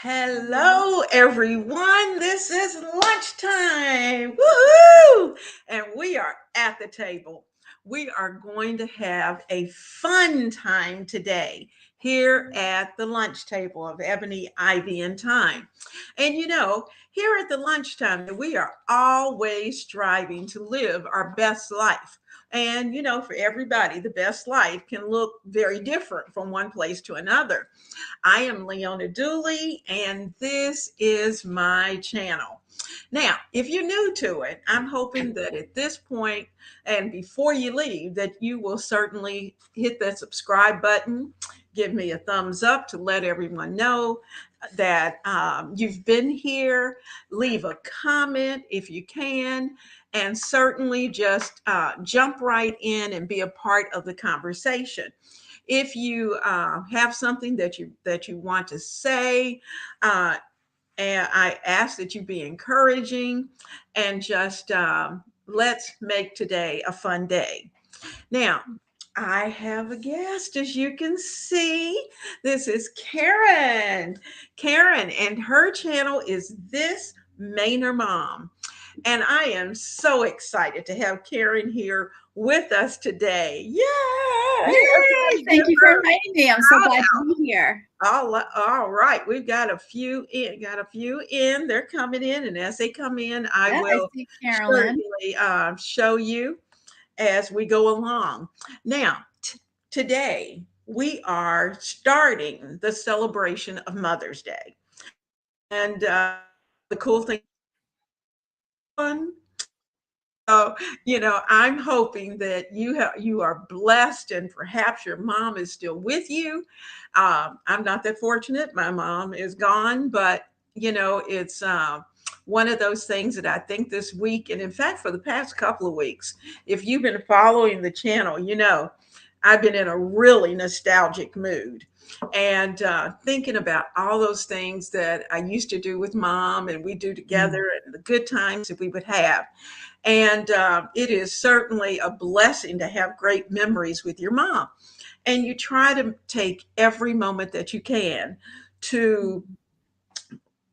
Hello, everyone. This is lunchtime. Woohoo! And we are at the table. We are going to have a fun time today here at the lunch table of Ebony, Ivy, and Time. And here at the lunchtime, we are always striving to live our best life. And for everybody, the best life can look very different from one place to another. I am Leona Dooley, and this is my channel. Now, if you're new to it, I'm hoping that at this point and before you leave, that you will certainly hit that subscribe button, give me a thumbs up to let everyone know that you've been here. Leave a comment if you can, and certainly just jump right in and be a part of the conversation. If you have something that you want to say, uh, and I ask that you be encouraging and just let's make today a fun day. Now, I have a guest, as you can see. This is Karen. Karen, and her channel is This Mainer Mom. And I am so excited to have Karen here with us today. Yay! Yay! Thank you for inviting me. I'm so glad to be here. All right. We've got a few in. They're coming in, and as they come in, I I will see Carolyn. certainly show you as we go along. Now, today we are starting the celebration of Mother's Day, and the cool thing. So, I'm hoping that you are blessed, and perhaps your mom is still with you. I'm not that fortunate. My mom is gone, but it's one of those things that I think this week, and in fact, for the past couple of weeks, if you've been following the channel, I've been in a really nostalgic mood and thinking about all those things that I used to do with mom and we do together and the good times that we would have. And it is certainly a blessing to have great memories with your mom. And you try to take every moment that you can to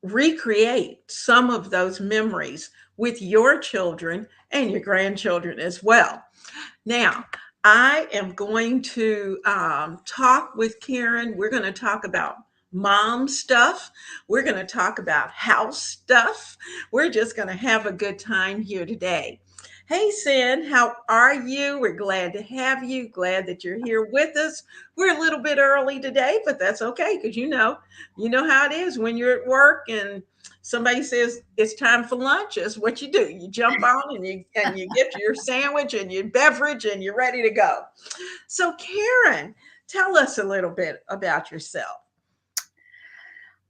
recreate some of those memories with your children and your grandchildren as well. Now, I am going to talk with Karen. We're going to talk about mom stuff. We're going to talk about house stuff. We're just going to have a good time here today. Hey, Sin, how are you? We're glad to have you. Glad that you're here with us. We're a little bit early today, but that's okay because you know how it is when you're at work and somebody says it's time for lunch. Is what you do. You jump on and you get your sandwich and your beverage and you're ready to go. So, Karen, tell us a little bit about yourself.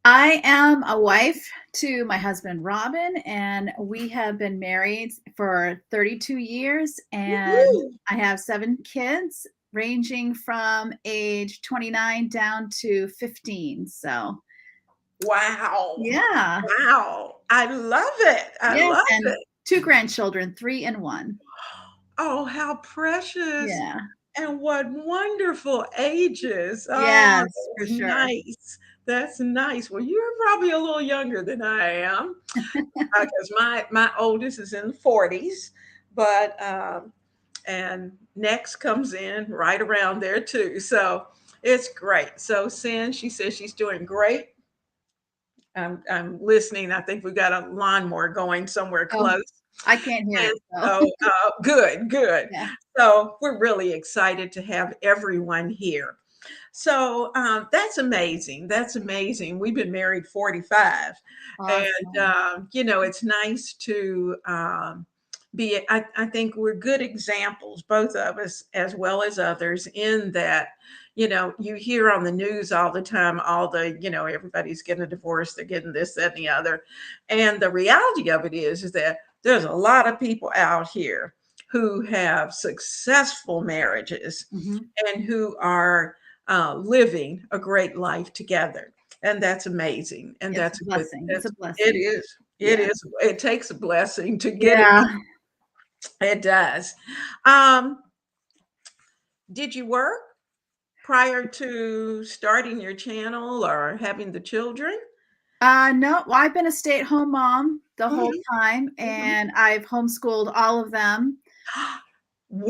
I am a wife to my husband, Robin, and we have been married for 32 years, and Woo-hoo. I have 7 kids ranging from age 29 down to 15. So, Wow. yeah. Wow. I love it. I Yes, love and it. 2 grandchildren, 3 and 1. Oh, how precious. Yeah. And what wonderful ages. Oh, Yes, for that's sure. nice. That's nice. Well, you're probably a little younger than I am because my oldest is in the 40s, but and next comes in right around there too. So it's great. So Sin, she says she's doing great. I'm listening. I think we've got a lawnmower going somewhere Oh, close. I can't hear And it, so so, good, good. yeah. So we're really excited to have everyone here. So that's amazing. That's amazing. We've been married 45, and Awesome. it's nice to be. I think we're good examples, both of us, as well as others, in that. You hear on the news all the time, all the, everybody's getting a divorce, they're getting this, that, and the other. And the reality of it is that there's a lot of people out here who have successful marriages Mhm. and who are living a great life together. And that's amazing. And It's a that's a good, blessing. It's a it blessing. is. It Yeah. is. It takes a blessing to get it. Yeah. It does. Um, did you work prior to starting your channel or having the children? No, well, I've been a stay-at-home mom the whole Mhm, time, mhm. and I've homeschooled all of them.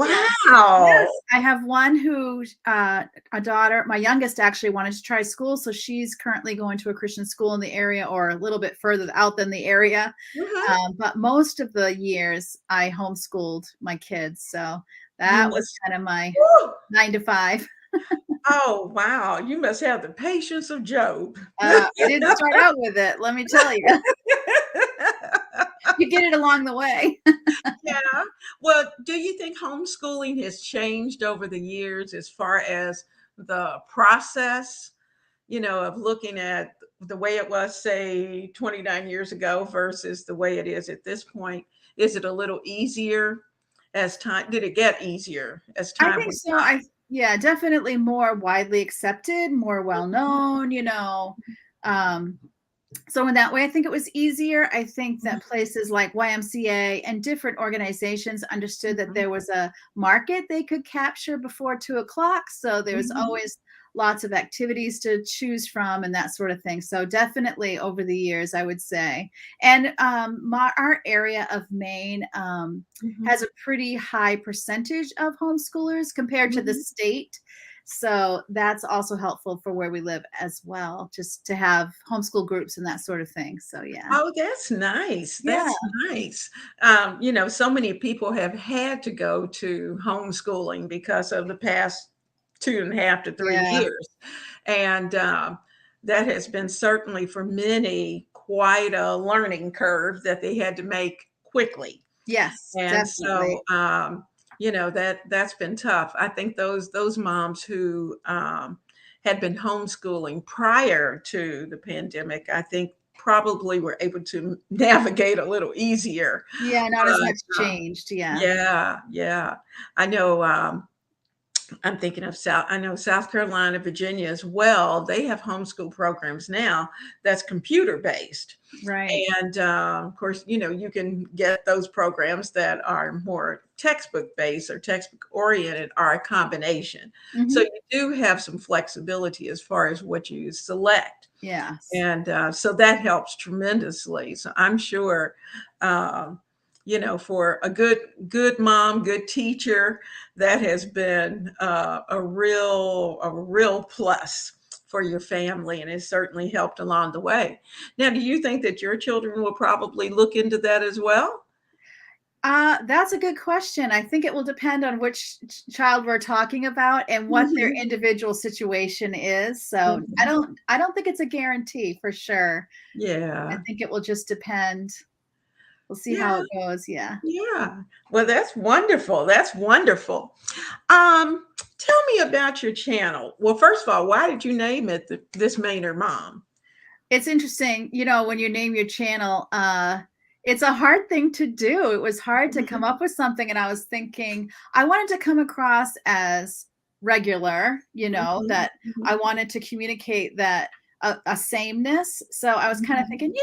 Yes, Wow. yes, I have one who's, a daughter my youngest actually wanted to try school, so she's currently going to a Christian school in the area or a little bit further out than the area, Mhm. but most of the years, I homeschooled my kids, so You that was must kind of my woo. 9 to 5. Oh, wow. You must have the patience of Job. I didn't start out with it, let me tell you. You get it along the way. Yeah. Well, do you think homeschooling has changed over the years as far as the process, of looking at the way it was, say, 29 years ago versus the way it is at this point? Is it a little easier as time? Did it get easier as I time think went so. Yeah, definitely more widely accepted, more well known, Um, so in that way, I think it was easier. I think by? that places like YMCA and different organizations understood that Mhm, there was a market they could capture before 2 o'clock. So there was mhm, always lots of activities to choose from and that sort of thing. So definitely over the years, I would say. And our area of Maine mhm, has a pretty high percentage of homeschoolers compared to the mhm. state. So that's also helpful for where we live as well, just to have homeschool groups and that sort of thing. So yeah. Oh, that's nice. Yeah. That's nice. So many people have had to go to homeschooling because of the past 2.5 to 3 Yeah. years. And that has been certainly for many quite a learning curve that they had to make quickly. Yes, And definitely. so, that's been tough. I think those moms who had been homeschooling prior to the pandemic, I think probably were able to navigate a little easier. Yeah, not as But much changed. Yeah. yeah, yeah, I know. I'm thinking of I know South Carolina, Virginia as well. They have homeschool programs now that's computer based. Right. And of course, you can get those programs that are more textbook based or textbook oriented are a combination. So Hmm. you do have some flexibility as far as what you select. Yes. And so that helps tremendously. So I'm sure, for a good mom, good teacher, that has been a real plus for your family, and it's certainly helped along the way. Now, do you think that your children will probably look into that as well? That's a good question. I think it will depend on which child we're talking about and what their Mhm, individual situation is. So mhm. I don't think it's a guarantee for sure. I Yeah, think it will just depend. We'll see how yeah, it goes. Yeah. yeah. Well, that's wonderful. That's wonderful. Tell me about your channel. Well, first of all, why did you name it This Mainer Mom? It's interesting, when you name your channel, it's a hard thing to do. It was hard to come Mhm, up with something, and I was thinking I wanted to come across as regular, mhm, that I mhm, wanted to communicate that a sameness. So I was kind of mhm, thinking,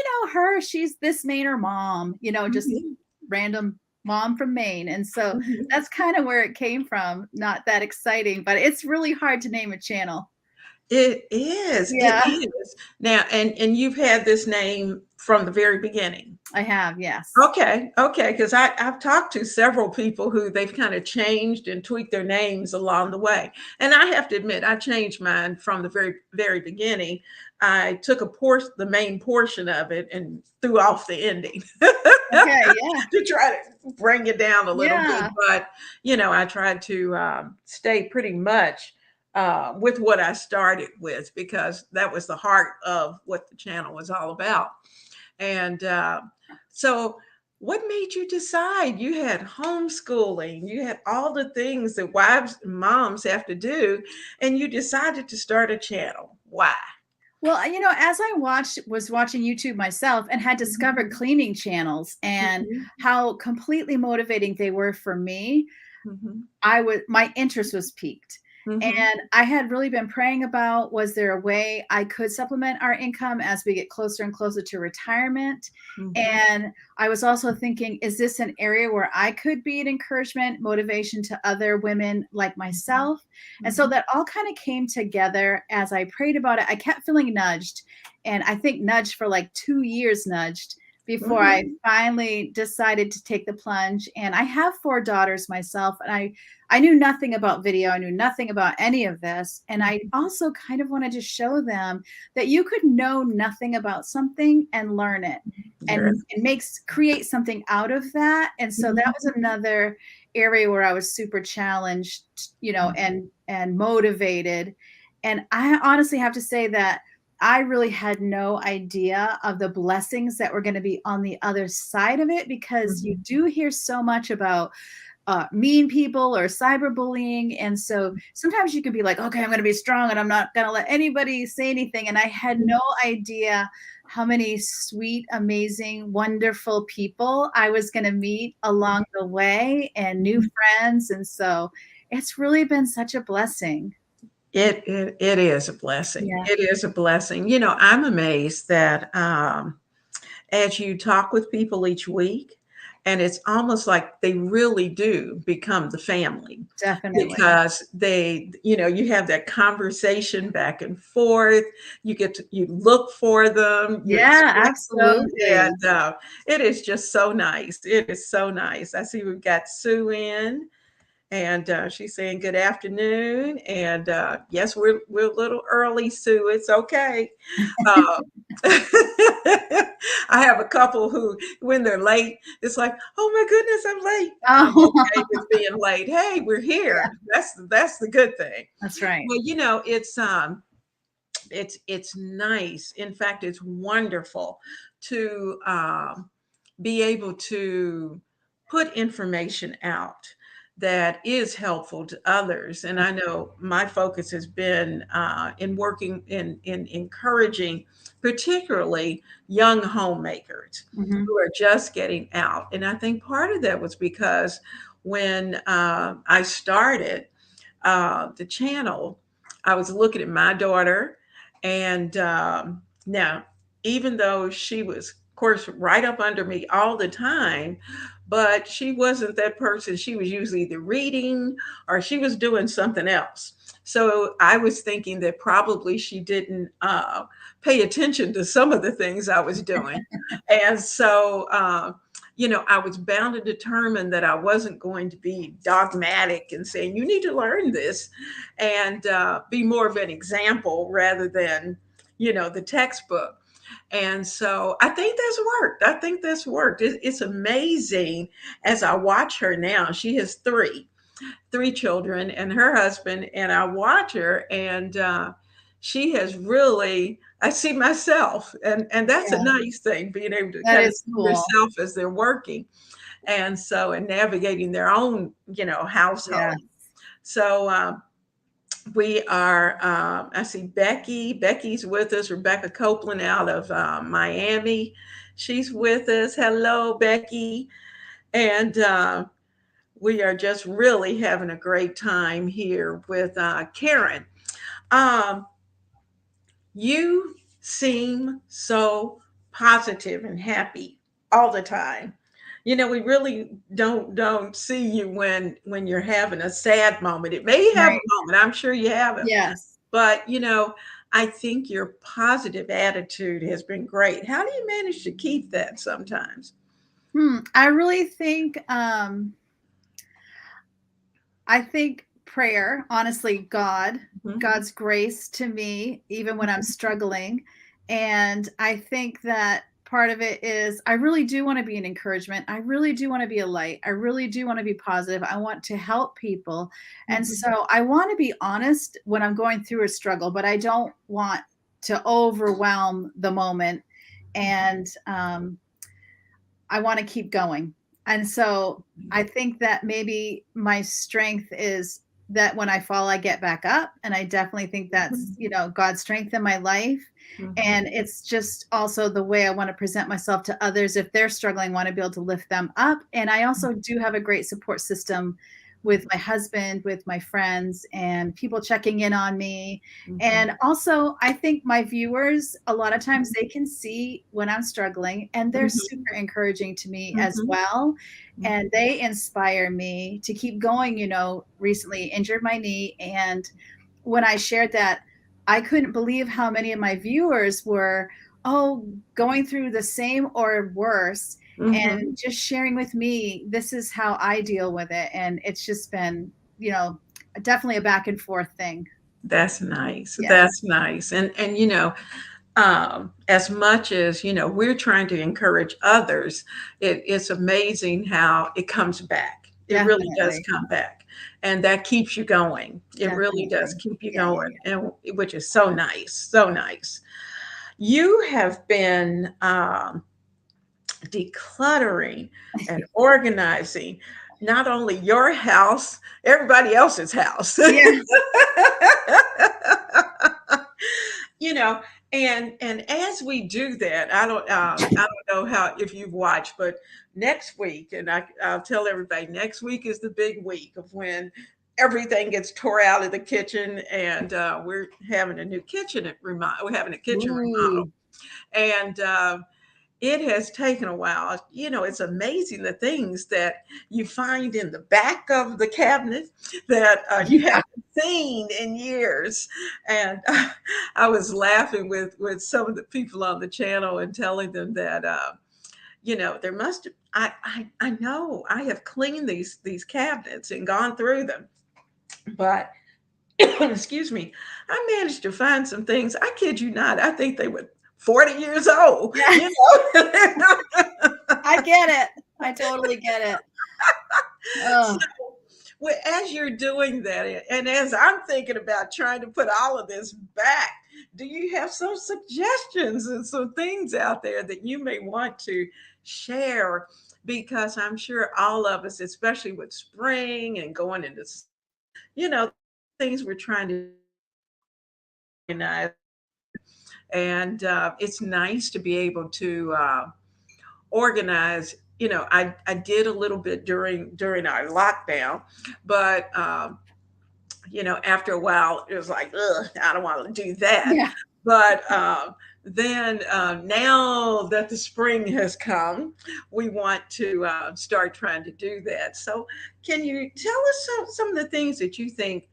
she's this Mainer mom, just mhm, random mom from Maine. And so mhm. that's kind of where it came from. Not that exciting, but it's really hard to name a channel. It is. It Yeah, is. Now, and you've had this name from the very beginning. I have. Yes. Okay, okay, because I've talked to several people who they've kind of changed and tweaked their names along the way. And I have to admit, I changed mine from the very, very beginning. I took the main portion of it and threw off the ending Okay. Yeah. to try to bring it down a little bit. Yeah. But, I tried to stay pretty much with what I started with because that was the heart of what the channel was all about. And so, what made you decide you had homeschooling? You had all the things that wives and moms have to do, and you decided to start a channel. Why? Well, as I was watching YouTube myself and had discovered Mhm, cleaning channels and mhm, how completely motivating they were for me, mhm, my interest was piqued. Mm-hmm. And I had really been praying about, was there a way I could supplement our income as we get closer and closer to retirement? Mm-hmm. And I was also thinking, is this an area where I could be an encouragement, motivation to other women like myself? And so Mm-hmm. that all kind of came together as I prayed about it. I kept feeling nudged, and I think nudged for like 2 years, nudged before I Mm-hmm. finally decided to take the plunge. And I have 4 daughters myself, and I knew nothing about video. I knew nothing about any of this. And I also kind of wanted to show them that you could know nothing about something and learn it, Yes. and it makes create something out of that. And so that was another area where I was super challenged, and motivated. And I honestly have to say that I really had no idea of the blessings that were going to be on the other side of it, because you Mhm. do hear so much about mean people or cyberbullying. And so sometimes you can be like, okay, I'm going to be strong and I'm not going to let anybody say anything. And I had no idea how many sweet, amazing, wonderful people I was going to meet along the way, and new friends. And so it's really been such a blessing. It is a blessing. Yeah, It is a blessing. I'm amazed that as you talk with people each week, and it's almost like they really do become the family definitely. because you have that conversation back and forth. You look for them, you Yeah, expect them, absolutely. and it is just so nice. It is so nice. I see we've got Sue in. And she's saying good afternoon. And yes, we're a little early, Sue. It's okay. Uh, I have a couple who, when they're late, it's like, oh my goodness, I'm late. I'm okay Oh, with being late. Hey, we're yeah, here. That's the good thing. that's right. Well, it's nice. In fact, it's wonderful to be able to put information out that is helpful to others. And I know my focus has been in working in encouraging, particularly young homemakers Hmm. who are just getting out. And I think part of that was because when I started the channel, I was looking at my daughter, and now, even though she was, of course, right up under me all the time, but she wasn't that person. She was usually either reading or she was doing something else. So I was thinking that probably she didn't pay attention to some of the things I was doing. And so, I was bound and determined that I wasn't going to be dogmatic and saying, you need to learn this, and be more of an example rather than, the textbook. And so I think that's worked. I think that's worked. It's amazing as I watch her now. She has three children and her husband, and I watch her, and she has really, I see myself, and that's a Yeah, nice thing, being able to that kind of is see cool. yourself as they're working, and so, and navigating their own, Yeah. household. So we are, I see Becky's with us, Rebecca Copeland out of Miami. She's with us. Hello, Becky. And we are just really having a great time here with Karen. Um, you seem so positive and happy all the time. We really don't see you when you're having a sad moment. It may have Right. a moment. I'm sure you have it, Yes. but I think your positive attitude has been great. How do you manage to keep that sometimes? I really think prayer, honestly, Mhm. God's grace to me, even when I'm struggling. And I think that part of it is I really do want to be an encouragement. I really do want to be a light. I really do want to be positive. I want to help people. And Mhm. so I want to be honest when I'm going through a struggle, but I don't want to overwhelm the moment. And I want to keep going. And so I think that maybe my strength is that when I fall, I get back up. And I definitely think that's, Mhm. God's strength in my life. Mhm. And it's just also the way I want to present myself to others. If they're struggling, I want to be able to lift them up. And I also do have a great support system with my husband, with my friends, and people checking in on me. Mhm. And also, I think my viewers, a lot of times they can see when I'm struggling, and they're Mhm. super encouraging to me as Mhm. well. Mhm. And they inspire me to keep going. Recently injured my knee, and when I shared that, I couldn't believe how many of my viewers were, oh, going through the same or worse, and Mhm. just sharing with me, this is how I deal with it. And it's just been, definitely a back and forth thing. That's nice. Yes, That's nice. And as much as we're trying to encourage others, it's amazing how it comes back. It really does definitely. come back, and that keeps you going. It really does Definitely. keep you Yeah, yeah, going, and which is so nice, so nice. You have been decluttering and organizing not only your house, everybody else's house. yeah. Yeah. you know and as we do that, I don't know how, if you've watched, but next week, and I'll tell everybody, next week is the big week of when everything gets tore out of the kitchen, and we're having a new kitchen remodel. We're having a kitchen remodel, Ooh. and it has taken a while. It's amazing the things that you find in the back of the cabinet that you Yeah. haven't seen in years. And I was laughing with some of the people on the channel and telling them that, there must. I know I have cleaned these cabinets and gone through them, but excuse me, I managed to find some things. I kid you not. I think they were 40 years old, Yeah. you know. I get it. I totally get it. So, Oh, well, as you're doing that, and as I'm thinking about trying to put all of this back, do you have some suggestions and some things out there that you may want to share? Because I'm sure all of us, especially with spring and going into, things we're trying to organize. And it's nice to be able to organize. I did a little bit during our lockdown, but after a while, it was like, ugh, I don't want to do that. yeah. But then now that the spring has come, we want to start trying to do that. So, can you tell us some of the things that you think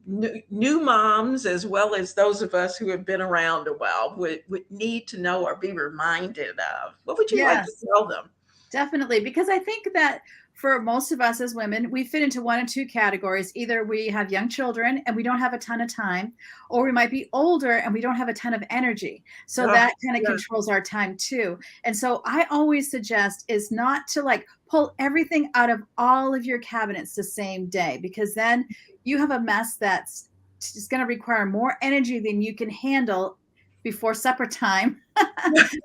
new moms, as well as those of us who have been around a while, would need to know or be reminded of? What would you like to Yes. tell them? Definitely, because I think that for most of us as women, we fit into one of two categories. Either we have young children and we don't have a ton of time, or we might be older and we don't have a ton of energy. So Oh, that kind of yeah. controls our time too. And so I always suggest is not to like pull everything out of all of your cabinets the same day, because then you have a mess that's just going to require more energy than you can handle before supper time.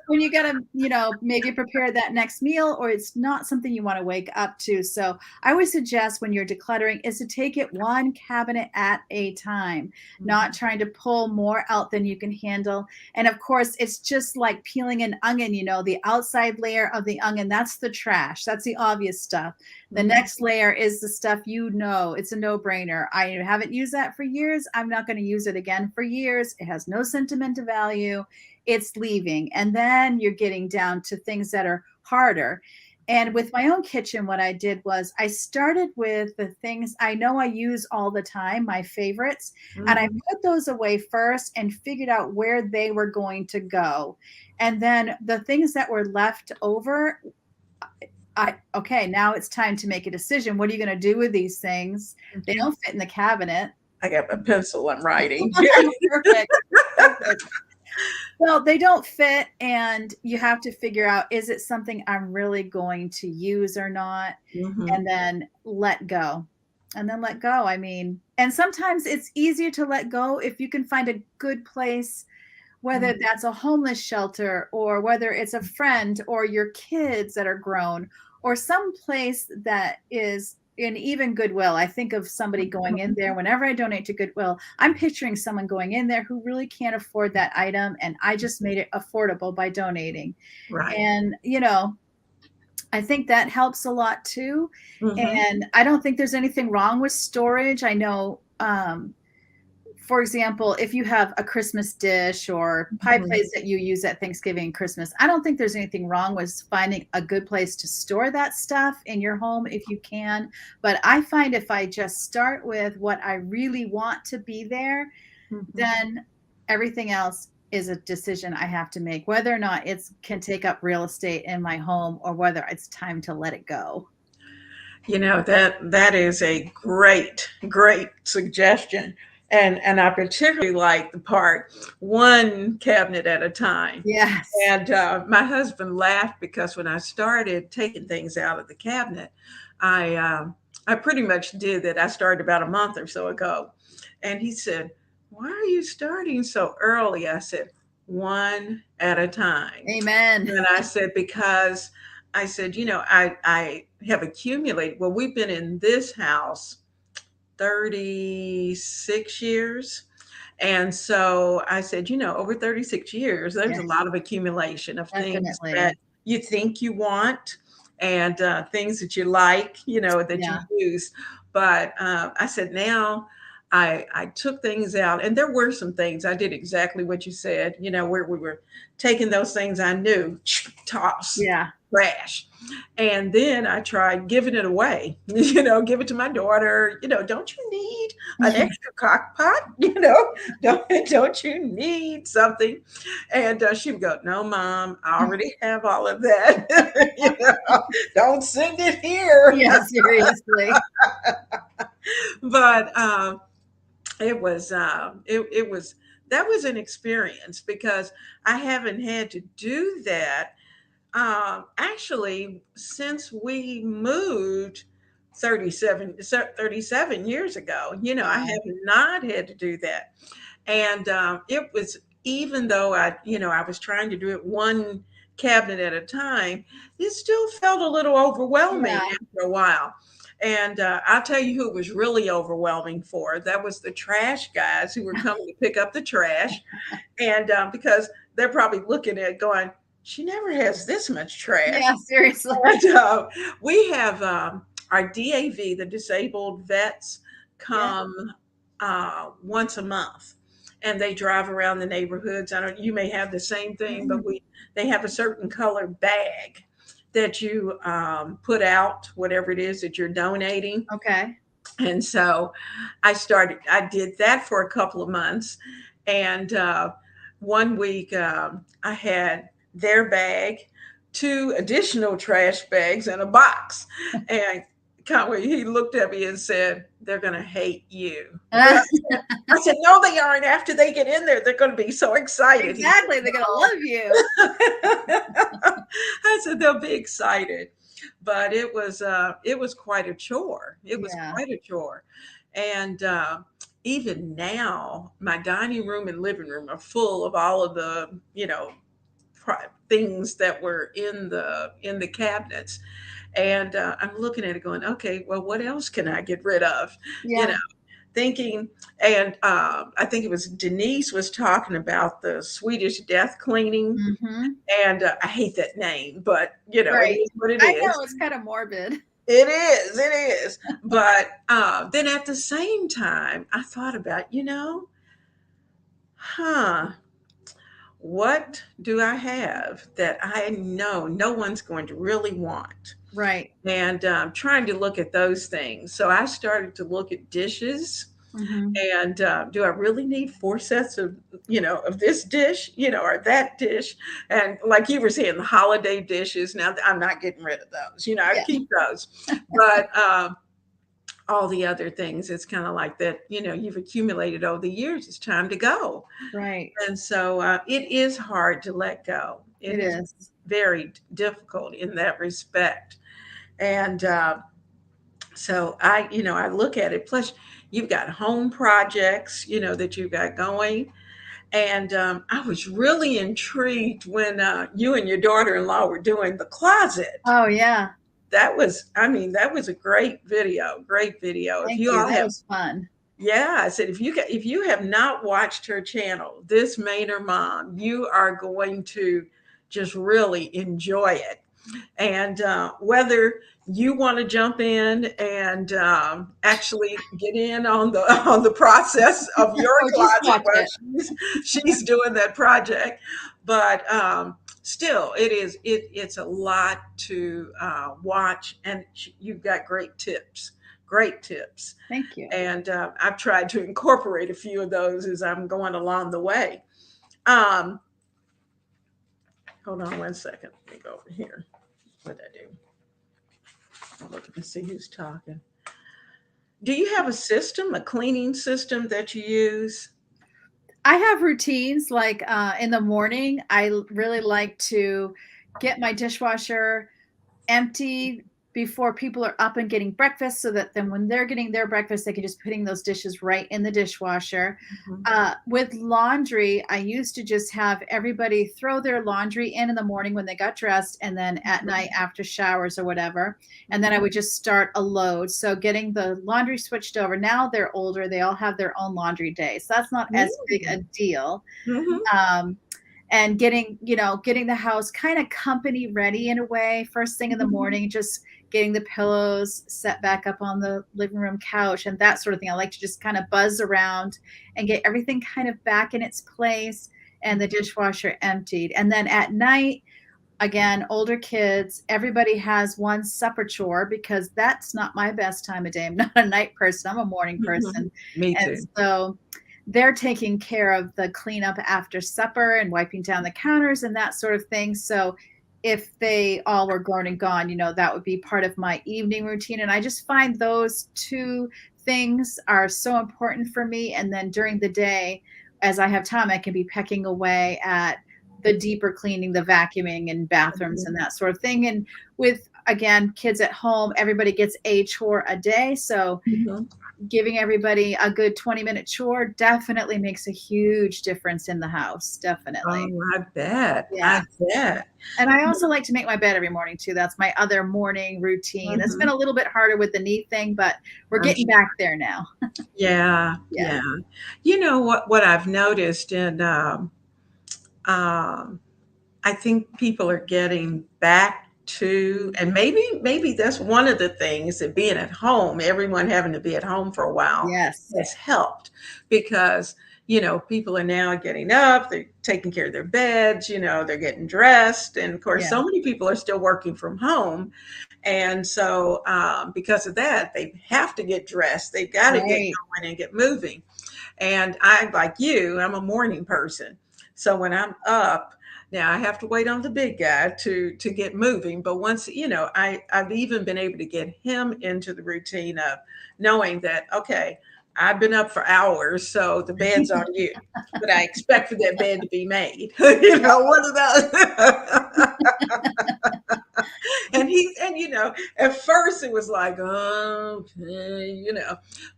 When you gotta, maybe prepare that next meal, or it's not something you want to wake up to. So I would suggest when you're decluttering is to take it one cabinet at a time, not Mhm. trying to pull more out than you can handle. And of course, it's just like peeling an onion, the outside layer of the onion, that's the trash. That's the obvious stuff. The Mhm. next layer is the stuff it's a no-brainer. I haven't used that for years. I'm not going to use it again for years. It has no sentimental value. It's leaving. And then you're getting down to things that are harder. And with my own kitchen, what I did was I started with the things I know I use all the time, my favorites, and I Mhm. put those away first and figured out where they were going to go. And then the things that were left over, okay, now it's time to make a decision. What are you going to do with these things? They Mhm. don't fit in the cabinet. I got my pencil. I'm writing. Perfect. Perfect. Well, they don't fit, and you have to figure out, is it something I'm really going to use or not? Mhm. And then let go. And then let go. I mean, and sometimes it's easier to let go if you can find a good place, whether Mhm. that's a homeless shelter or whether it's a friend or your kids that are grown or some place that is in even Goodwill. I think of somebody going in there. Whenever I donate to Goodwill, I'm picturing someone going in there who really can't afford that item, and I just made it affordable by donating. Right. And I think that helps a lot too. Mm-hmm. And I don't think there's anything wrong with storage. I know, for example, if you have a Christmas dish or pie Mm-hmm. plates that you use at Thanksgiving and Christmas, I don't think there's anything wrong with finding a good place to store that stuff in your home if you can. But I find if I just start with what I really want to be there, Mm-hmm. then everything else is a decision I have to make, whether or not it can take up real estate in my home or whether it's time to let it go. That is a great suggestion. And I particularly like the part one cabinet at a time. Yes. And my husband laughed because when I started taking things out of the cabinet, I pretty much did that. I started about a month or so ago, and he said, "Why are you starting so early?" I said, "One at a time." Amen. And I said, because I said, I have accumulated, well, we've been in this house 36 years. And so I said, over 36 years, there's a Yes, lot of accumulation of things that definitely. you think you want and things that you like, that you Yeah. use. But I said, now I took things out, and there were some things I did exactly what you said, where we were taking those things I knew, toss, Yeah. trash. And then I tried giving it away, give it to my daughter. Don't you need an extra crock pot? Don't you need something? And she would go, "No, Mom, I already have all of that. Don't send it here." Yeah, seriously. But it was that was an experience because I haven't had to do that actually since we moved 37 years ago. I Wow. have not had to do that. And it was, even though I was trying to do it one cabinet at a time, it still felt a little overwhelming Yeah. after a while. And I'll tell you who it was really overwhelming for. That was the trash guys who were coming to pick up the trash. And because they're probably looking at it going, "She never has this much trash." Yeah, seriously. And we have our DAV, the disabled vets, Yeah. come once a month, and they drive around the neighborhoods. I don't. You may have the same thing, but Mhm. they have a certain color bag that you put out whatever it is that you're donating. Okay. And so I did that for a couple of months. And one week I had their bag, two additional trash bags, and a box. And Conway, he looked at me and said, "They're going to hate you." I said, "No, they aren't. After they get in there, they're going to be so excited." He said, Exactly, they're gonna "No." love you. I said, "They'll be excited." But it was quite a chore. It was Yeah. quite a chore. And even now, my dining room and living room are full of all of the, things that were in the cabinets. And I'm looking at it going, okay, well, what else can I get rid of? You know, Yeah. thinking, and I think it was Denise was talking about the Swedish death cleaning, Mhm. and I hate that name, but it Right. is what it I is. know, it's kinda morbid. It is. But then at the same time, I thought about, huh, what do I have that I know no one's going to really want? Right. And trying to look at those things. So I started to look at dishes. Mhm. And do I really need four sets of this dish, or that dish? And like you were saying, the holiday dishes. Now I'm not getting rid of those. I Yeah. keep those, but all the other things, it's kind of like that. You've accumulated over the years. It's time to go, Right. and so it is hard to let go. It It has is. very difficult in that respect, and so I look at it. Plus, you've got home projects, that you've got going. And I was really intrigued when you and your daughter-in-law were doing the closet. Oh, yeah. That was a great video. Great video. If Thank you you, all that have, was fun. yeah, I said if you have not watched her channel, this Mainer Mom, you are going to just really enjoy it. And whether you want to jump in and actually get in on the on the process of your Or just closet watch while it. she's doing that project, but still, it's a lot to watch, and you've got great tips, Thank you. and I've tried to incorporate a few of those as I'm going along the way. Um, Hold on one second. Let me go over here. What did I do? I'll look and see who's talking. Do you have a system, a cleaning system that you use? I have routines like in the morning. Really like to get my dishwasher empty before people are up and getting breakfast, so that then when they're getting their breakfast, they can just putting those dishes right in the dishwasher. Mhm. With laundry, I used to just have everybody throw their laundry in the morning when they got dressed, and then at night after showers or whatever. And then I would just start a load. So getting the laundry switched over. Now they're older, they all have their own laundry day. So that's not as big a deal. Mhm. Um, and getting the house kind of company ready in a way first thing in the Mhm. morning, just getting the pillows set back up on the living room couch and that sort of thing. I like to just kind of buzz around and get everything kind of back in its place, and the dishwasher emptied. And then at night, again, older kids, everybody has one supper chore, because that's not my best time of day. I'm not a night person, I'm a morning Mhm. person. Me And too. so they're taking care of the cleanup after supper and wiping down the counters and that sort of thing. So if they all were grown and gone, that would be part of my evening routine. And I just find those two things are so important for me. And then during the day, as I have time, I can be pecking away at the deeper cleaning, the vacuuming and bathrooms and that sort of thing. And with, again, kids at home, everybody gets a chore a day. So Mhm. giving everybody a good 20-minute chore definitely makes a huge difference in the house. Definitely. Oh, I bet. I Yeah. bet. And I also like to make my bed every morning too. That's my other morning routine. That's been Mhm. a little bit harder with the knee thing, but we're I'm getting sure. back there now. Yeah, Yeah. yeah. You know what I've noticed, and um, I think people are getting back to, and maybe that's one of the things that being at home, everyone having to be at home for a while, Yes. has helped, because people are now getting up, they're taking care of their beds, they're getting dressed, and of course, Yeah. so many people are still working from home, and so because of that, they have to get dressed, they've got to get Right. going and get moving. And I, like you, I'm a morning person. So when I'm up, now I have to wait on the big guy to get moving. But once, I've even been able to get him into the routine of knowing that, okay, I've been up for hours, so the bed's on you. But I expect for that bed to be made. One of those. And at first it was like, oh, okay,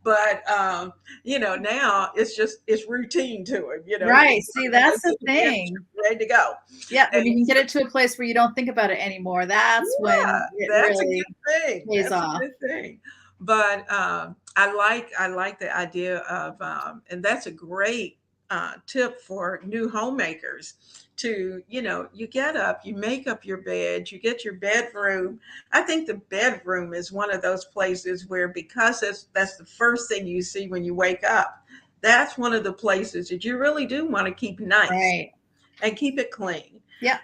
but now it's routine to him. You Right. put See, him in that's this the bed, thing. ready to go. Yeah. When And you can get it to a place where you don't think about it anymore, that's yeah, when it that's a really good thing. pays That's a off. good thing. But I like the idea of, and that's a great tip for new homemakers. To you get up, you make up your bed, you get your bedroom. I think the bedroom is one of those places where, because that's the first thing you see when you wake up. That's one of the places that you really do want to keep nice Right. and keep it clean, Yep.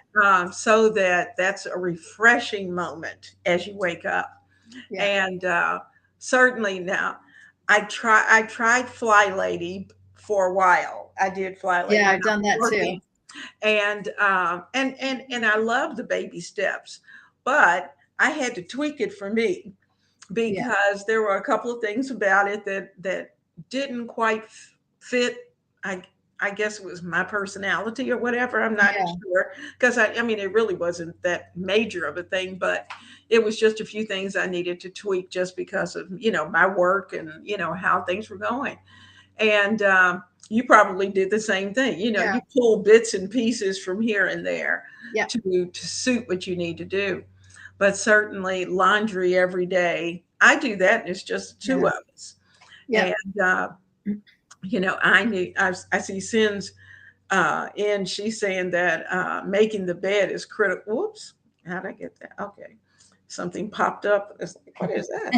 so that that's a refreshing moment as you wake up. Yeah. And certainly now, I tried Fly Lady for a while. I did Fly Lady Yeah. when I've I done was that too. working, and I love the baby steps, but I had to tweak it for me, Yeah. because there were a couple of things about it that didn't quite fit. I I guess it was my personality or whatever. I'm not Yeah. sure, because I mean it really wasn't that major of a thing, but it was just a few things I needed to tweak, just because of my work and how things were going. And you probably did the same thing. Yeah. You pull bits and pieces from here and there Yeah. to suit what you need to do. But certainly laundry every day, I do that, and it's just two Yeah. of us. Yep. And I see Sin's, and she's saying that making the bed is critical. Whoops. How'd I get that? Okay. Something popped up. It's like, what is that?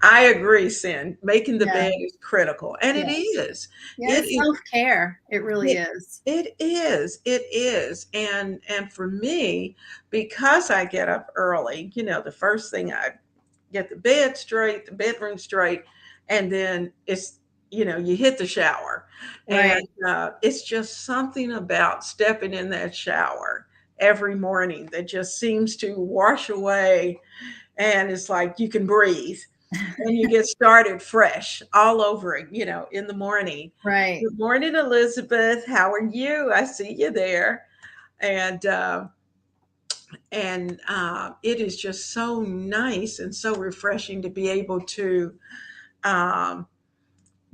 I agree, Sin. Making the Yeah. bed is critical. And it Yes. is. Yeah, It it's is. self-care. It really It, is. it is. It is. And for me, because I get up early, the first thing I get the bed straight, the bedroom straight, and then you hit the shower. And Right. it's just something about stepping in that shower every morning that just seems to wash away, and it's like you can breathe and you get started fresh all over it, in the morning. Right. Good morning, Elizabeth. How are you? I see you there. And it is just so nice and so refreshing to be able to um,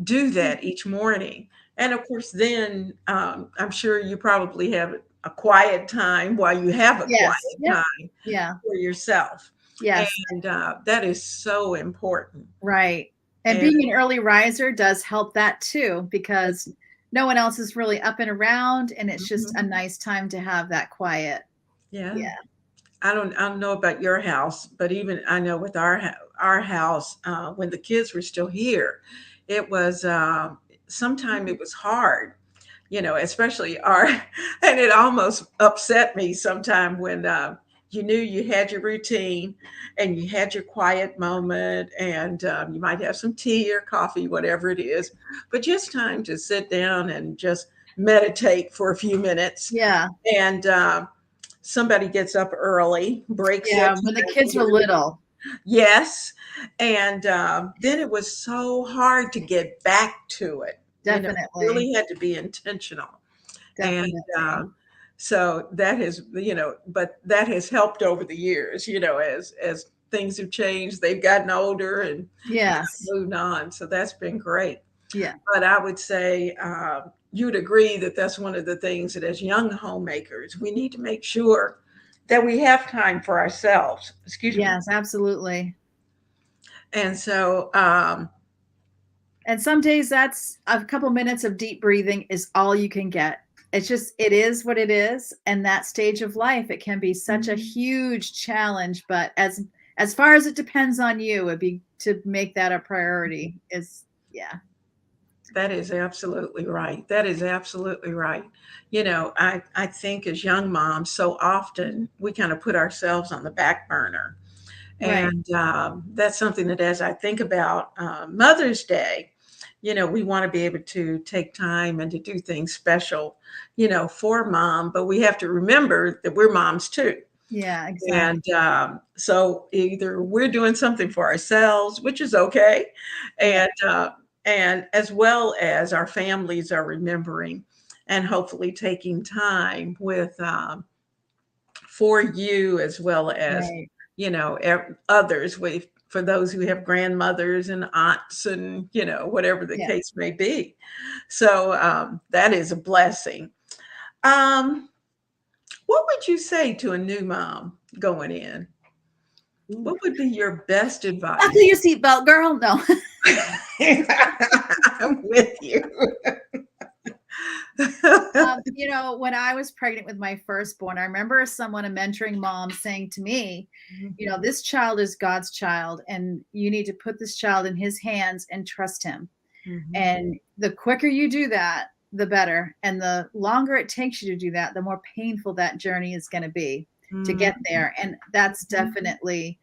do that each morning. And of course, then I'm sure you probably have a quiet time while you have a Yes. quiet Yep. time Yeah. for yourself. Yes. And that is so important. Right. And And being an early riser does help that too, because no one else is really up and around, and it's just a mhm, nice time to have that quiet. yeah, Yeah. I don't know about your house, but even I know with our house, when the kids were still here, it was sometime it was hard, especially our, and it almost upset me sometime when you knew you had your routine and you had your quiet moment, and you might have some tea or coffee, whatever it is, but just time to sit down and just meditate for a few minutes. Yeah. And somebody gets up early, breaks Yeah. that When the time kids were period. little. Yes. And then it was so hard to get back to it. Definitely. Really had to be intentional. And Definitely. so that has, but that has helped over the years, as things have changed, they've gotten older and Yes. moved on. So that's been great. Yeah. But I would say you'd agree that that's one of the things that as young homemakers, we need to make sure that we have time for ourselves. Excuse me. Yes, absolutely. And so, And some days that's a couple minutes of deep breathing is all you can get. It is what it is. And that stage of life, it can be such a huge challenge. But as far as it depends on you, it'd be to make that a priority is, yeah. that is absolutely right. That is absolutely right. I think as young moms, so often we kind of put ourselves on the back burner. Right. And that's something that, as I think about Mother's Day, we want to be able to take time and to do things special, for mom, but we have to remember that we're moms too. Yeah, exactly. And so either we're doing something for ourselves, which is okay, Yeah. and as well as our families are remembering and hopefully taking time with for you, as well as Right. others, with for those who have grandmothers and aunts, and whatever the Yeah. case may be. So that is a blessing. um, what would you say to a new mom going in? Ooh. What would be your best Buckle advice? your seatbelt, girl. No. I'm with you. When I was pregnant with my firstborn, I remember someone, a mentoring mom, saying to me, this child is God's child, and you need to put this child in his hands and trust him. Mhm, And the quicker you do that, the better. And the longer it takes you to do that, the more painful that journey is going to be to mhm, get there. And that's mhm. definitely,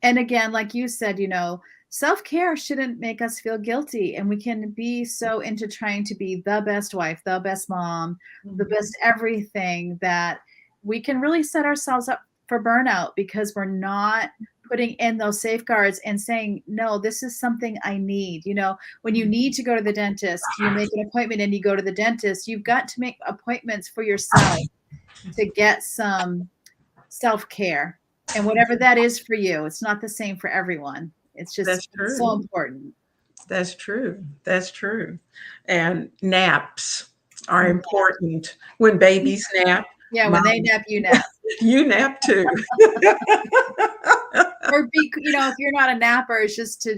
and again, like you said, self-care shouldn't make us feel guilty, and we can be so into trying to be the best wife, the best mom, the Mhm. best everything, that we can really set ourselves up for burnout because we're not putting in those safeguards and saying, no, this is something I need. When you need to go to the dentist, you make an appointment and you go to the dentist. You've got to make appointments for yourself to get some self-care, and whatever that is for you. It's not the same for everyone. That's It's true. so important. That's true. That's true. And naps are Yeah. important. When babies nap, Yeah, when they mom, nap, you nap. you nap too. Or if you're not a napper, it's just to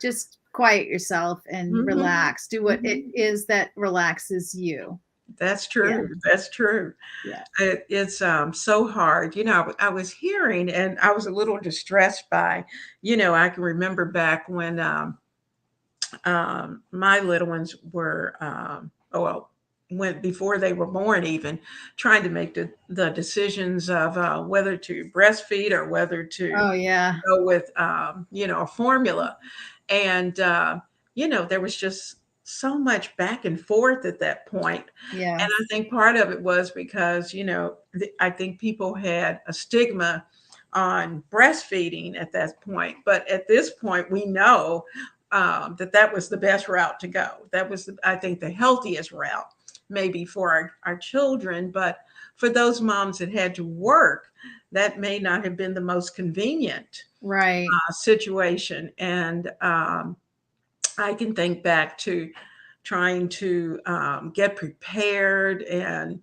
just quiet yourself and Mhm, relax. Do what it mhm. is that relaxes you. That's Yeah. true. That's true. Yeah. It's so hard. I was hearing, and I was a little distressed by, I can remember back when my little ones were, oh, well, went before they were born, even trying to make the decisions of whether to breastfeed or whether to Oh yeah. go with, a formula. And, there was just so much back and forth at that point. And I Yes. think part of it was because, I think people had a stigma on breastfeeding at that point. But at this point, we know that was the best route to go. That was, I think, the healthiest route, maybe for our children. But for those moms that had to work, that may not have been the most convenient Right. situation. And I can think back to trying to get prepared, and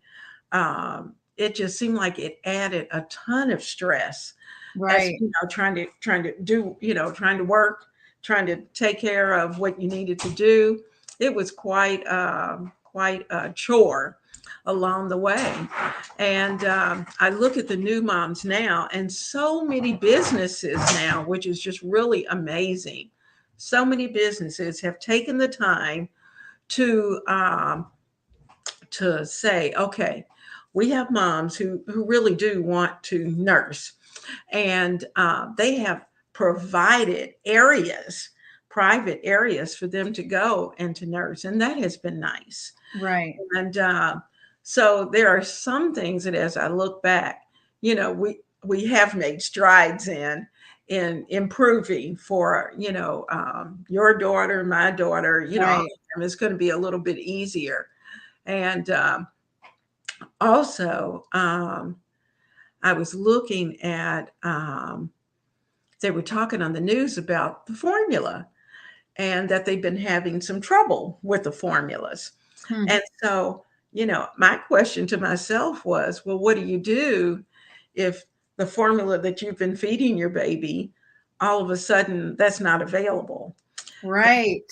it just seemed like it added a ton of stress as Right. trying to do, trying to work, trying to take care of what you needed to do. It was quite a chore along the way. And I look at the new moms now, and so many businesses now, which is just really amazing. So many businesses have taken the time to say, okay, we have moms who really do want to nurse, and they have provided areas, private areas for them to go and to nurse, and that has been nice. Right. And so there are some things that, as I look back, we have made strides in improving for your daughter, my daughter, all of Right. them. It's going to be a little bit easier. And also, I was looking at, they were talking on the news about the formula, and that they've been having some trouble with the formulas. Hmm. And so, my question to myself was, well, what do you do if the formula that you've been feeding your baby, all of a sudden that's not available? Right.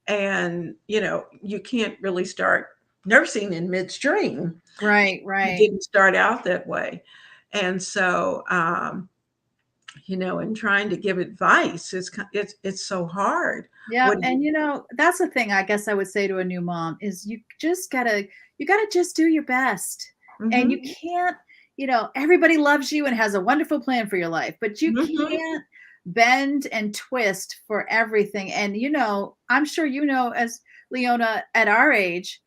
And, you can't really start nursing in midstream. Right. You Right. didn't start out that way. And so, and trying to give advice, it's so hard. Yeah, What do and that's the thing I guess I would say to a new mom is you gotta just do your best. And you Mhm, can't, everybody loves you and has a wonderful plan for your life, but you mhm, can't bend and twist for everything. And I'm sure as Leona at our age,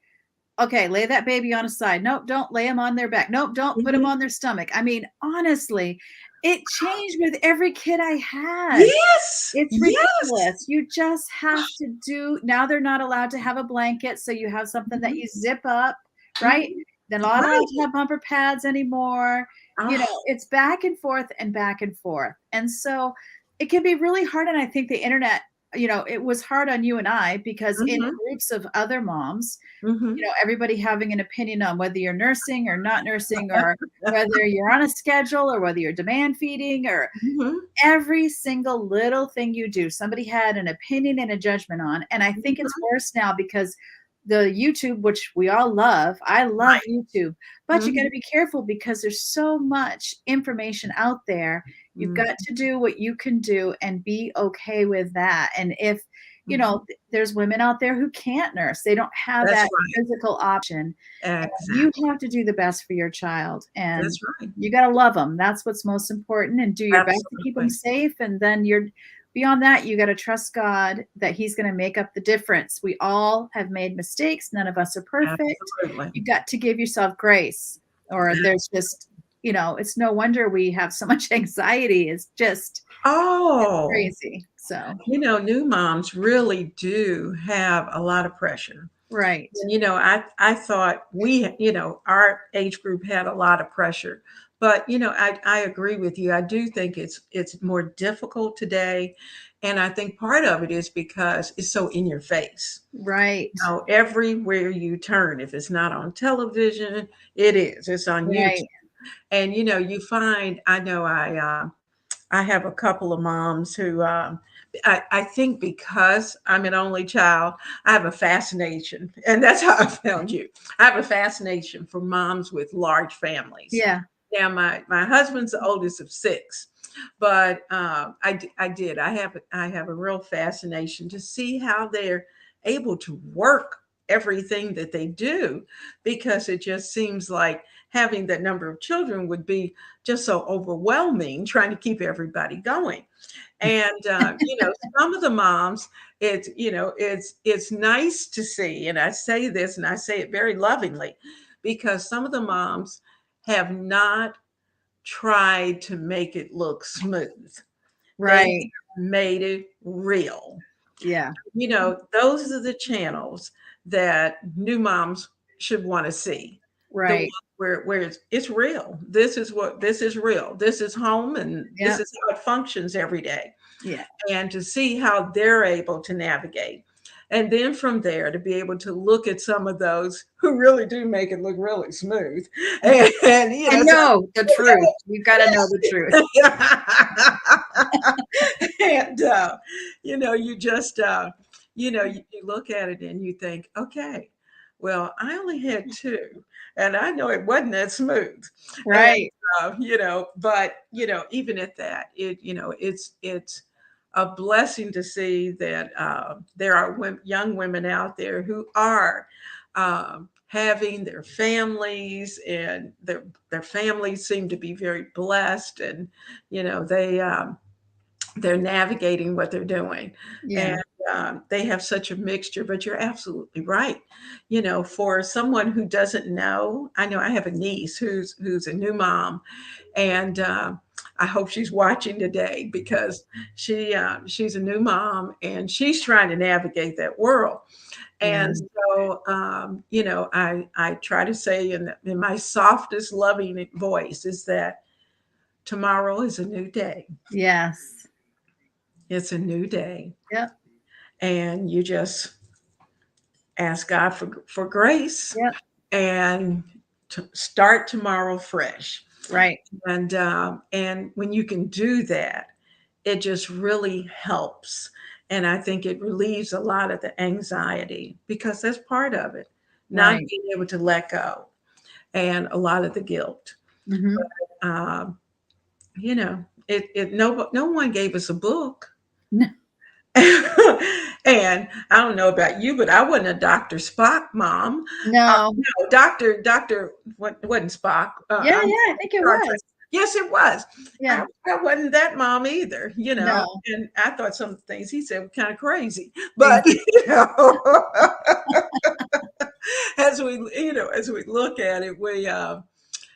okay, lay that baby on a side. Nope, don't lay him on their back. Nope, don't put him mhm. on their stomach. I mean, honestly, it changed with every kid I had. Yes, It's yes. ridiculous. You just have to do now they're not allowed to have a blanket, so you have something that Mhm, you zip up, right? mhm. They're not allowed Right. to have bumper pads anymore. Oh, It's back and forth and back and forth. And so it can be really hard. And I think the internet, it was hard on you and I because in mhm, groups of other moms, mhm. everybody having an opinion on whether you're nursing or not nursing or whether you're on a schedule or whether you're demand feeding or Mhm, every single little thing you do, somebody had an opinion and a judgment on. And I think it's mhm. worse now because the YouTube, which we all love, I love Right. YouTube, but you got to Mhm, be careful because there's so much information out there. You've mm, got to do what you can do and be okay with that. And if, mhm. there's women out there who can't nurse, they don't have That's that right. physical option. You Exactly. have to do the best for your child, and That's right. you got to love them. That's what's most important, and do your best to keep them Absolutely. safe. And then beyond that, you got to trust God that He's going to make up the difference. We all have made mistakes. None of us are perfect. Absolutely. You got to give yourself grace, or there's just, it's no wonder we have so much anxiety. It's Oh, crazy. So, new moms really do have a lot of pressure. right, And, I thought our age group had a lot of pressure. But, I agree with you. I do think it's more difficult today. And I think part of it is because it's so in your face. right, Everywhere you turn, if it's not on television, it is. It's on YouTube. right. And you find, I know I have a couple of moms who I think because I'm an only child, I have a fascination, and that's how I found you. I have a fascination for moms with large families. Yeah. Now, my husband's the oldest of six, but I have a real fascination to see how they're able to work everything that they do, because it just seems like having that number of children would be just so overwhelming, trying to keep everybody going. And some of the moms, it's nice to see, and I say this and I say it very lovingly, because some of the moms have not tried to make it look smooth. They Right. have made it real. Yeah. Those are the channels that new moms should want to see. The one Right. where it's real. This is real. This is home, and this Yeah. is how it functions every day, Yeah. and to see how they're able to navigate. And then from there, to be able to look at some of those who really do make it look really smooth. And, And so, know the truth. You got to know the truth. and, you just, you look at it and you think, okay, well, I only had two, and I know it wasn't that smooth. And, Right. but, even at that, it's a blessing to see that there are young women out there who are having their families, and their families seem to be very blessed, and they're navigating what they're doing, and Yeah. they have such a mixture. But you're absolutely right. For someone who doesn't know, I know I have a niece who's a new mom, and I hope she's watching today, because she's a new mom, and she's trying to navigate that world. Yeah. And so, I try to say in my softest, loving voice, is that tomorrow is a new day. Yes. It's a new day, Yep. and you just ask God for grace, Yep. and to start tomorrow fresh. Right. And when you can do that, it just really helps. And I think it relieves a lot of the anxiety, because that's part of it, not Right. being able to let go, and a lot of the guilt. Hmm. Um, no one gave us a book. No. And I don't know about you, but I wasn't a Dr. Spock mom. No. No, Doctor wasn't Spock. Yeah. Yeah. I think it Star Trek. was. Yes, it was. Yeah. I wasn't that mom either, No. and I thought some things he said were kind of crazy. But Ex- as we look at it,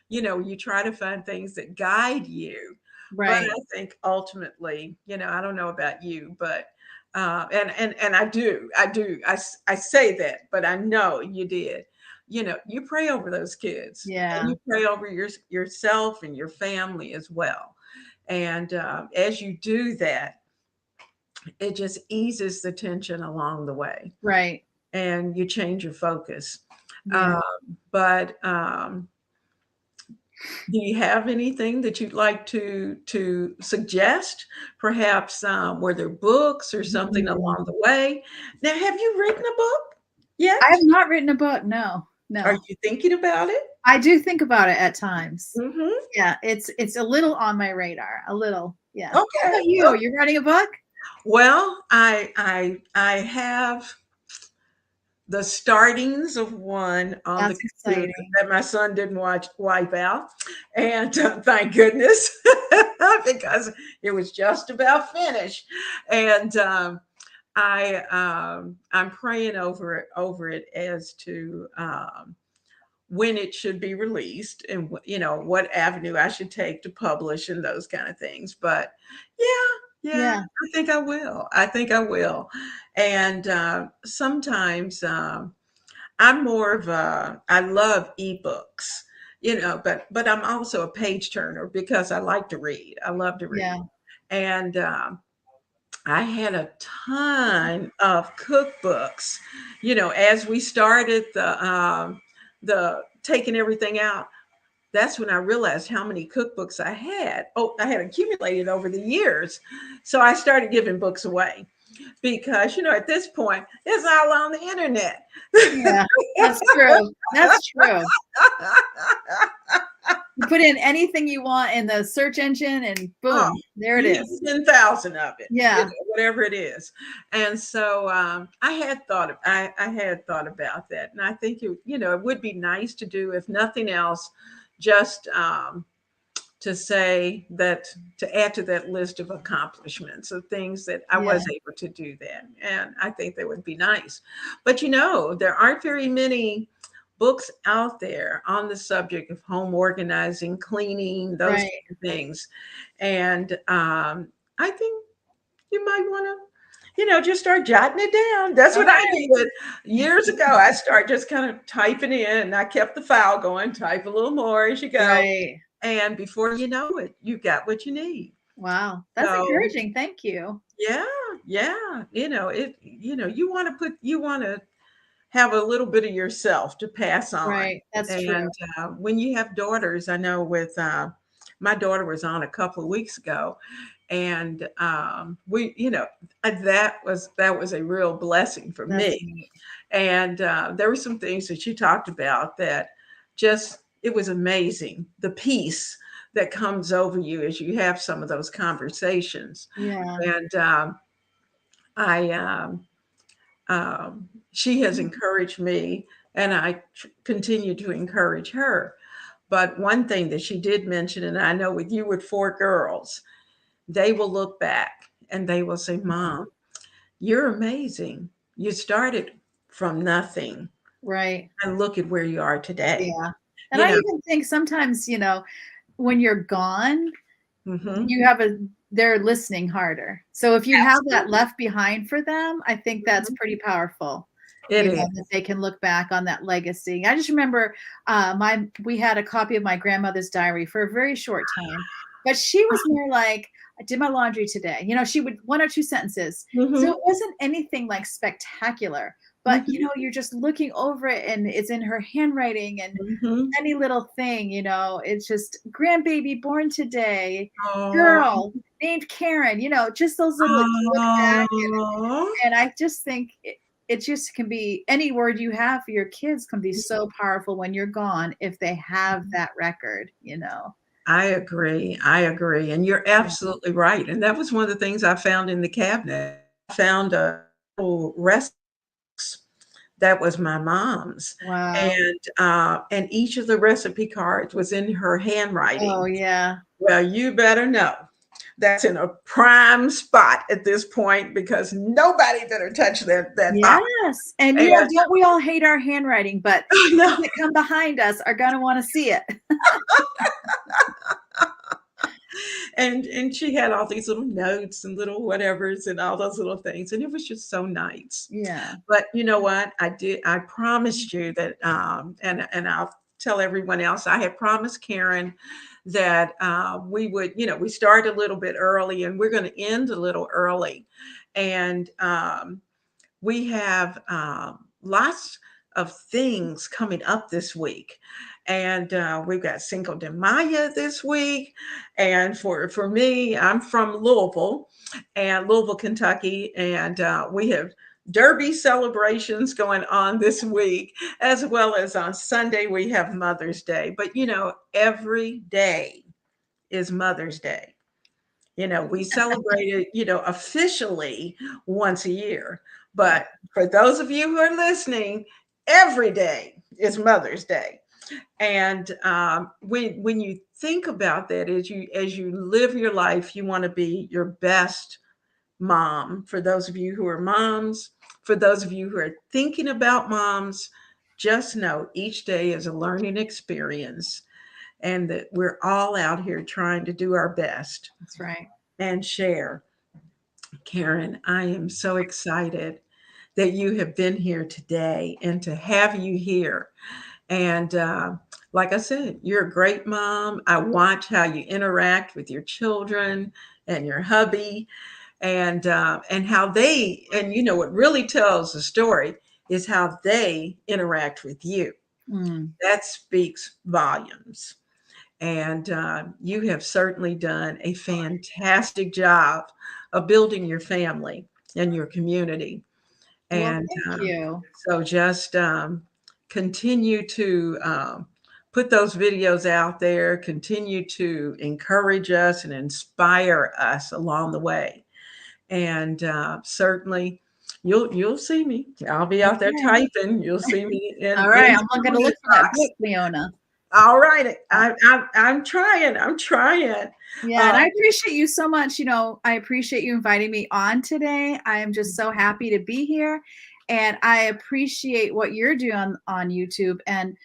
you try to find things that guide you. But Right. I think ultimately, I don't know about you, but and I say that, but I know you did. You pray over those kids, and Yeah. you pray over yourself and your family as well. And as you do that, it just eases the tension along the way, Right. and you change your focus. Yeah. Um, but do you have anything that you'd like to suggest? Perhaps were there books or something Mm. along the way? Now, have you written a book I yet? have not written a book. No. Are No. you thinking about it? I do think about it at times. Hmm. Yeah. It's a little on my radar. A little. Yeah. How Okay. about you? You're writing a book? Well, I have the startings of one on the That's computer exciting. that my son didn't wipe out, and thank goodness, because it was just about finished. And I'm praying over it as to when it should be released, and what avenue I should take to publish, and those kind of things. But yeah, Yeah. I think I will. And sometimes I'm more of a I love ebooks, but I'm also a page turner, because I like to read. I love to read. Yeah. And I had a ton of cookbooks, as we started the taking everything out. that's when I realized how many cookbooks I had. Oh, I had accumulated over the years. So I started giving books away because, at this point, it's all on the internet. Yeah, that's true. That's true. You put in anything you want in the search engine and Oh, boom, there it you have is. 10,000 of it, Yeah, whatever it is. And so I had thought about that. And I think it would be nice to do, if nothing else, just to say that, to add to that list of accomplishments of things that I yeah, was able to do that. And I think that would be nice. But there aren't very many books out there on the subject of home organizing, cleaning, those right. kind of things. And I think you might want to, just start jotting it down. That's All what I right, did years ago. I started just kind of typing in, and I kept the file going, type a little more as you go. right. And before you know it, you got what you need. Wow, that's So encouraging. Thank you. yeah, yeah. You want to have a little bit of yourself to pass on. Right, that's true. And when you have daughters, I know with my daughter was on a couple of weeks ago, and that was a real blessing for That's me. neat. And there were some things that she talked about that just, it was amazing, the peace that comes over you as you have some of those conversations. Yeah. And I she has encouraged me, and I continue to encourage her. But one thing that she did mention, and I know with you with four girls, they will look back and they will say, Mom, you're amazing. You started from nothing, Right. and look at where you are today. Yeah. And You I know, even think sometimes, when you're gone, hmm you have a they're listening harder. So if you have that absolutely. left behind for them, I think that's Mhm. pretty powerful. It is. That they can look back on that legacy. I just remember my we had a copy of my grandmother's diary for a very short time, but she was more like, I did my laundry today. She would one or two sentences. So it Hmm. wasn't anything like spectacular, but Hmm. you're just looking over it and it's in her handwriting and Hmm. any little thing, it's just grandbaby born today, Oh, girl named Karen, just those little like, look back oh. and I just think it just can be any word you have for your kids can be so powerful when you're gone if they have that record. I agree. I agree. And you're Yeah. absolutely right. And that was one of the things I found in the cabinet. I found a little recipe that was my mom's. Wow. And each of the recipe cards was in her Oh, handwriting. yeah. Well, you better know that's in a prime spot at this point because nobody better touch that box. Yes. And, And don't we all hate our handwriting, but those no, that come behind us are gonna wanna see it. and she had all these little notes and little whatevers and all those little things, and it was just so nice. Yeah. But you know what? I promised you that, and I'll tell everyone else, I had promised Karen that we would, we start a little bit early and we're going to end a little early. And we have lots of things coming up this week. And we've got Cinco de Mayo this week. And for me, I'm from Louisville, Kentucky. And we have Derby celebrations going on this week, as well as on Sunday, we have Mother's Day. But, every day is Mother's Day. We celebrate it, officially once a year. Yeah. But for those of you who are listening, every day is Mother's Day. And when you think about that, as you live your life, you want to be your best mom. For those of you who are moms, for those of you who are thinking about moms, just know each day is a learning experience, and that we're all out here trying to do our best That's right. and share. Karen, I am so excited that you have been here today and to have you here. And like I said, you're a great mom. I watch how you interact with your children and your hubby, and how what really tells the story is how they interact with you. Mm. That speaks volumes. And you have certainly done a fantastic job of building your family and your community. Well, And thank you. so just continue to put those videos out there, continue to encourage us and inspire us along the way. And certainly you'll see me. I'll be out there Okay. typing. You'll see me All in right. I'm not some going to look for that inbox. book, Leona. All right. I'm trying. I'm trying. Yeah, and Uh, I appreciate you so much. I appreciate you inviting me on today. I am just so happy to be here. And I appreciate what you're doing on YouTube and,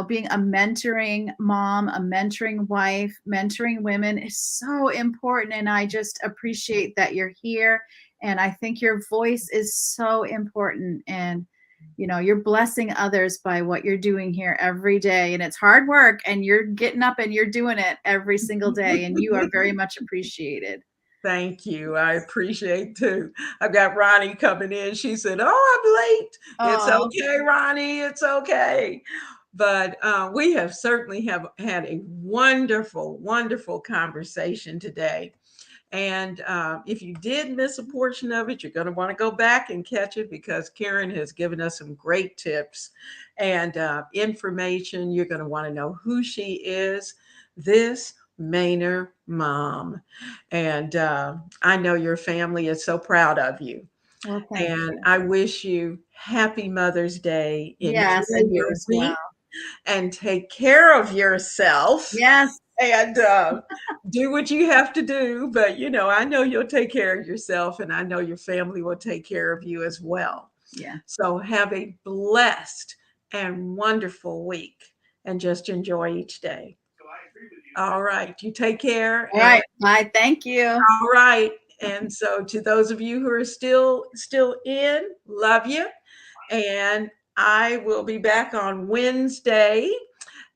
being a mentoring mom, a mentoring wife, mentoring women is so important. And I just appreciate that you're here. And I think your voice is so important. And you're blessing others by what you're doing here every day. And it's hard work and you're getting up and you're doing it every single day. And you are very much appreciated. Thank you. I appreciate too. I've got Ronnie coming in. She said, "Oh, I'm late." It's Oh, okay, Ronnie. It's okay. But we have certainly have had a wonderful, wonderful conversation today. And if you did miss a portion of it, you're going to want to go back and catch it because Karen has given us some great tips and information. You're going to want to know who she is, this Mainer mom. And I know your family is so proud of you. well, thank And you. I wish you happy Mother's Day. Enjoy Yes, I do your as well. week and take care of yourself Yes. and do what you have to do. But, I know you'll take care of yourself and I know your family will take care of you as well. Yeah. So have a blessed and wonderful week and just enjoy each day. All right. You take care. All And right. Bye. Thank you. all right. And so to those of you who are still in, love you. And I will be back on Wednesday,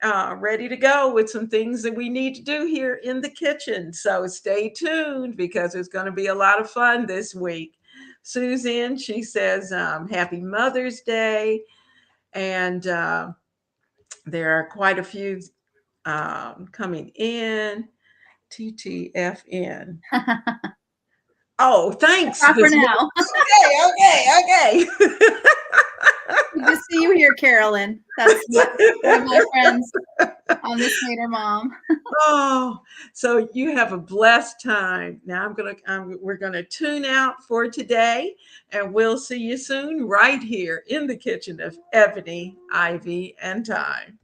ready to go with some things that we need to do here in the kitchen. So stay tuned because it's going to be a lot of fun this week. Susan, she says, Happy Mother's Day. And there are quite a few coming in. TTFN. Oh, thanks. Bye for now. Okay. Good to see you here, Carolyn. That's one of my friends on this Later Mom. Oh, so you have a blessed time. Now we're gonna tune out for today, and we'll see you soon right here in the kitchen of Ebony, Ivy, and Thyme.